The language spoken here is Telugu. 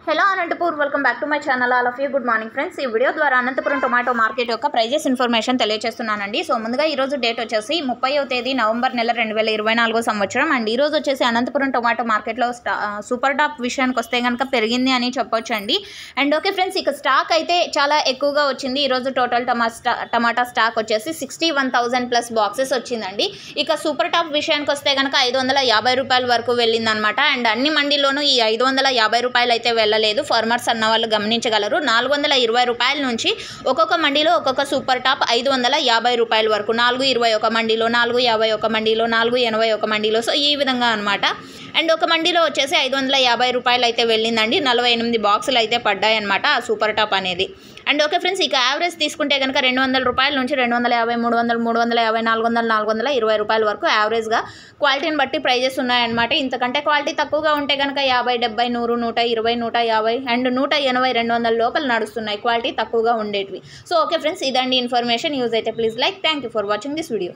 Hello Anantapur welcome back to my channel. All of you good morning friends. ఈ వీడియో ద్వారా అనంతపురం టొమాటో మార్కెట్ యొక్క ప్రైజెస్ ఇన్ఫర్మేషన్ తెలియజేస్తున్నానండి. సో ముందుగా ఈరోజు డేట్ వచ్చేసి 30వ తేదీ నవంబర్ నెల 2024 సంవత్సరం. అండ్ ఈరోజు వచ్చేసి అనంతపురం టొమాటో మార్కెట్లో సూపర్ టాప్ విషయానికి వస్తే కనుక పెరిగింది అని చెప్పొచ్చు అండి. అండ్ ఓకే ఫ్రెండ్స్, ఇక స్టాక్ అయితే చాలా ఎక్కువగా వచ్చింది. ఈరోజు టోటల్ టమాటా స్టాక్ వచ్చేసి 61,000 ప్లస్ బాక్సెస్ వచ్చిందండి. ఇక సూపర్ టాప్ విషయానికి వస్తే కనుక 550 రూపాయల వరకు వెళ్ళిందనమాట. అండ్ అన్ని మండీలోనూ ఈ 550 రూపాయలు అయితే వెళ్ళలేదు. ఫార్మర్స్ అన్న వాళ్ళు గమనించగలరు. 420 రూపాయల నుంచి ఒక్కొక్క మండీలో ఒక్కొక్క సూపర్ టాప్ 550 రూపాయల వరకు, 421 మండీలో, 451 మండీలో, 481 మండీలో, సో ఈ విధంగా అనమాట. అండ్ ఒక మండీలో వచ్చేసి 550 రూపాయలు అయితే వెళ్ళిందండి. 48 బాక్సులు అయితే పడ్డాయి అనమాట ఆ సూపర్ టాప్ అనేది. అండ్ ఓకే ఫ్రెండ్స్, ఇక యావరేజ్ తీసుకుంటే కనుక 200 రూపాయల నుంచి 250, 300, 350, 400, 420 రూపాయల వరకు యావరేజ్గా క్వాలిటీని బట్టి ప్రైజెస్ ఉన్నాయన్నమాట. ఇంతకంటే క్వాలిటీ తక్కువగా ఉంటే కనుక 50, 70, 100, 120, 150 అండ్ 180, 200 లోపల నడుస్తున్నాయి క్వాలిటీ తక్కువగా ఉండేటివి. సో ఓకే ఫ్రెండ్స్, ఇదండి ఇన్ఫర్మేషన్. యూజ్ అయితే please like. Thank you for watching this video.